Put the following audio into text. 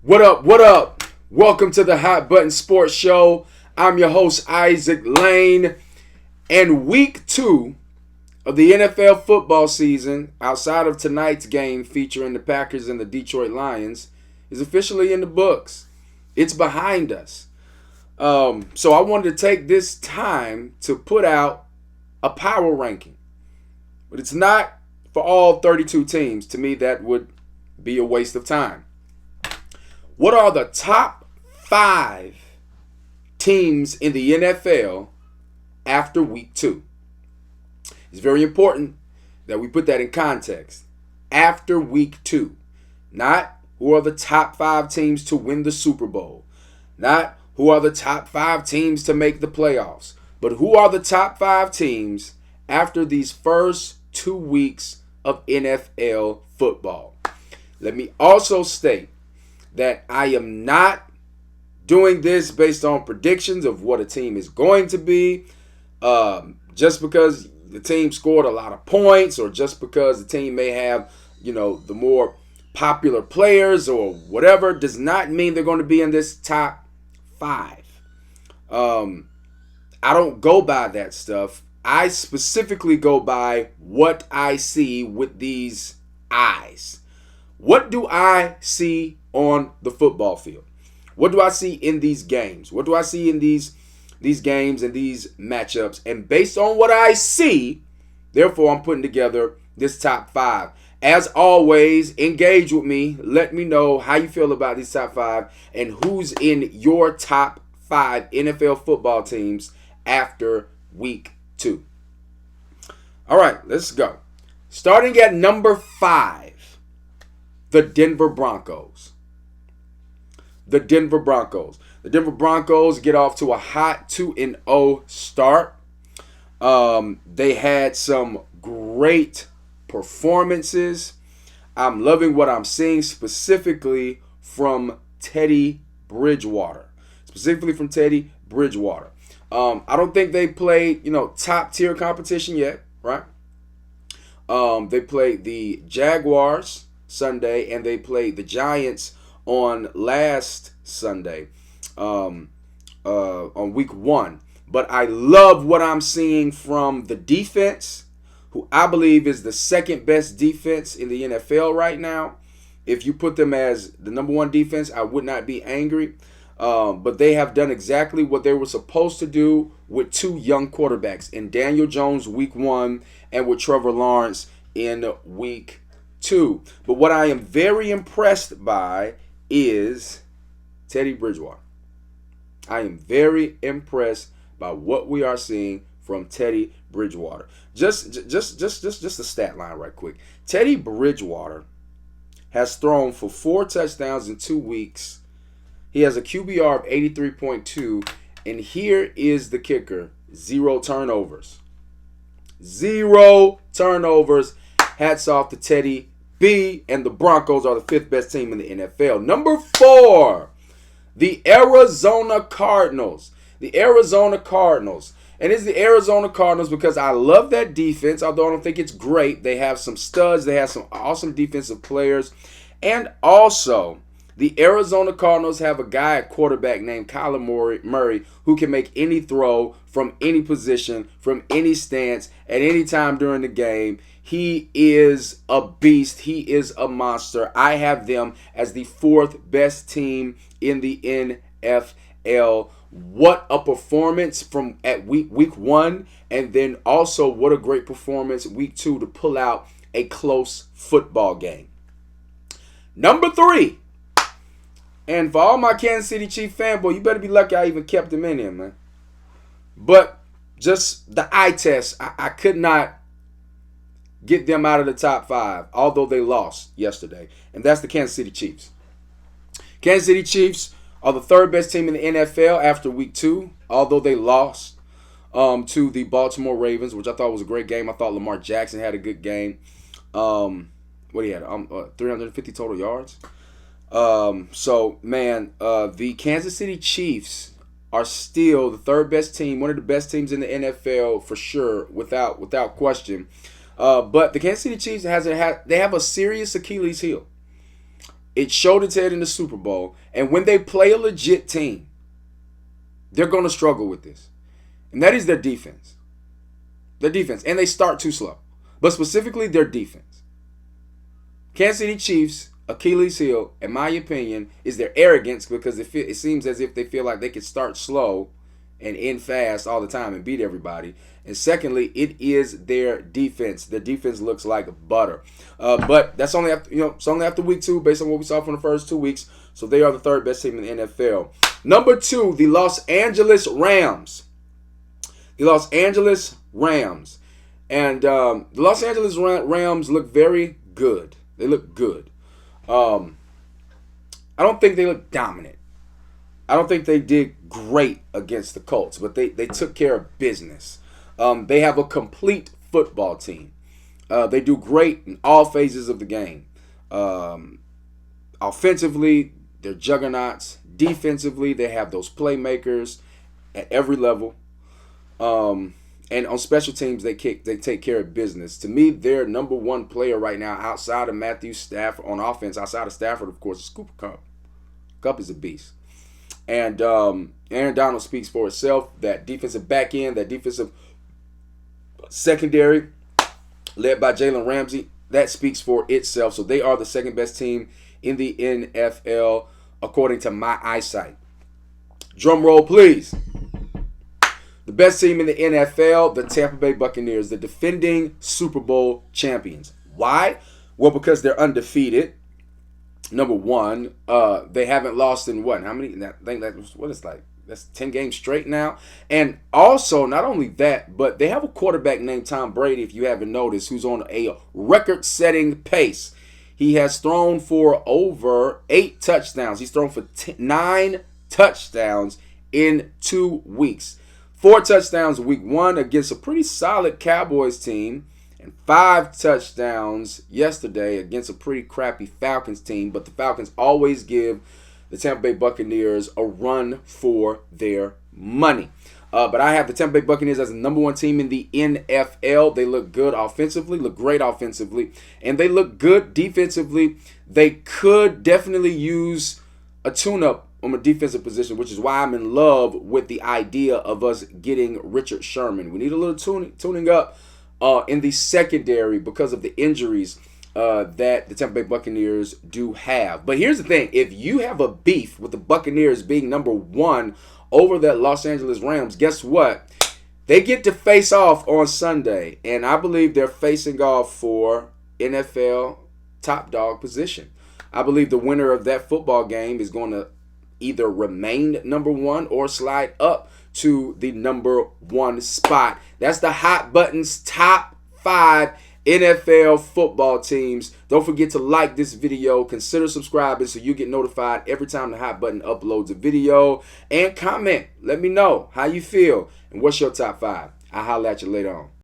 What up? What up? Welcome to the Hot Button Sports Show. I'm your host, Isaac Lane. And week 2 of the NFL football season, outside of tonight's game featuring the Packers and the Detroit Lions, is officially in the books. It's behind us. So I wanted to take this time to put out a power ranking. But it's not for all 32 teams. To me, that would be a waste of time. What are the top 5 teams in the NFL after week 2? It's very important that we put that in context. After week 2. Not who are the top 5 teams to win the Super Bowl. Not who are the top 5 teams to make the playoffs. But who are the top 5 teams after these first 2 weeks of NFL football. Let me also state that I am not doing this based on predictions of what a team is going to be. Just because the team scored a lot of points or just because the team may have, the more popular players or whatever does not mean they're going to be in this top 5. I don't go by that stuff. I specifically go by what I see with these eyes. What do I see on the football field? What do I see in these games? What do I see in these games and these matchups? And based on what I see, therefore, I'm putting together this top 5. As always, engage with me. Let me know how you feel about these top 5 and who's in your top 5 NFL football teams after week 2. All right, let's go. Starting at number 5, the Denver Broncos. The Denver Broncos. The Denver Broncos get off to a hot 2-0 start. They had some great performances. I'm loving what I'm seeing specifically from Teddy Bridgewater. I don't think they played, top tier competition yet, right? They played the Jaguars Sunday and they played the Giants on last Sunday, on week 1. But I love what I'm seeing from the defense, who I believe is the second best defense in the NFL right now. If you put them as the number 1 defense, I would not be angry. But they have done exactly what they were supposed to do with 2 young quarterbacks in Daniel Jones week 1 and with Trevor Lawrence in week 2. But what I am very impressed by is Teddy Bridgewater. I am very impressed by what we are seeing from Teddy Bridgewater. Just a stat line right quick. Teddy Bridgewater has thrown for 4 touchdowns in 2 weeks. He has a QBR of 83.2, and here is the kicker: 0 turnovers. 0 turnovers. Hats off to Teddy B, and the Broncos are the 5th best team in the NFL. Number 4, the Arizona Cardinals. The Arizona Cardinals. And it's the Arizona Cardinals because I love that defense, although I don't think it's great. They have some studs. They have some awesome defensive players. And also, the Arizona Cardinals have a guy at quarterback named Kyler Murray who can make any throw from any position, from any stance, at any time during the game. He is a beast. He is a monster. I have them as the 4th best team in the NFL. What a performance from at week 1, and then also what a great performance week 2 to pull out a close football game. Number 3. And for all my Kansas City Chiefs fanboy, you better be lucky I even kept them in here, man. But just the eye test, I could not get them out of the top 5, although they lost yesterday. And that's the Kansas City Chiefs. Kansas City Chiefs are the 3rd best team in the NFL after week 2, although they lost to the Baltimore Ravens, which I thought was a great game. I thought Lamar Jackson had a good game. What he had? 350 total yards. The Kansas City Chiefs are still the 3rd best team, one of the best teams in the NFL for sure, without question. But the Kansas City Chiefs they have a serious Achilles heel. It showed its head in the Super Bowl. And when they play a legit team, they're going to struggle with this. And that is their defense. Their defense. And they start too slow. But specifically their defense. Kansas City Chiefs, Achilles heel, in my opinion, is their arrogance, because it seems as if they feel like they can start slow and end fast all the time and beat everybody. And secondly, it is their defense. Their defense looks like butter. But that's only after, it's only after week 2 based on what we saw from the first 2 weeks. So they are the third best team in the NFL. Number 2, the Los Angeles Rams. The Los Angeles Rams. And the Los Angeles Rams look very good. They look good. I don't think they look dominant. I don't think they did great against the Colts, but they took care of business. They have a complete football team. They do great in all phases of the game. Offensively, they're juggernauts. Defensively, they have those playmakers at every level. And on special teams, they take care of business. To me, their number one player right now, outside of Matthew Stafford on offense, outside of Stafford, of course, is Cooper Kupp. Kupp is a beast. And Aaron Donald speaks for itself. That defensive back end, that defensive secondary, led by Jalen Ramsey, that speaks for itself. So they are the second best team in the NFL, according to my eyesight. Drum roll, please. The best team in the NFL, the Tampa Bay Buccaneers, the defending Super Bowl champions. Why? Well, because they're undefeated. Number one, they haven't lost in what? How many? I think that's 10 games straight now. And also, not only that, but they have a quarterback named Tom Brady, if you haven't noticed, who's on a record-setting pace. He has thrown for over 8 touchdowns. He's thrown for 9 touchdowns in 2 weeks. 4 touchdowns week 1 against a pretty solid Cowboys team, and 5 touchdowns yesterday against a pretty crappy Falcons team. But the Falcons always give the Tampa Bay Buccaneers a run for their money. But I have the Tampa Bay Buccaneers as the number 1 team in the NFL. They look good offensively, look great offensively, and they look good defensively. They could definitely use a tune-up on a defensive position, which is why I'm in love with the idea of us getting Richard Sherman. We need a little tuning up in the secondary because of the injuries that the Tampa Bay Buccaneers do have. But here's the thing. If you have a beef with the Buccaneers being number 1 over that Los Angeles Rams, guess what? They get to face off on Sunday, and I believe they're facing off for NFL top dog position. I believe the winner of that football game is going to either remain number 1 or slide up to the number 1 spot. That's the Hot Button's top 5 NFL football teams. Don't forget to like this video. Consider subscribing so you get notified every time the Hot Button uploads a video. And comment. Let me know how you feel and what's your top 5. I'll holler at you later on.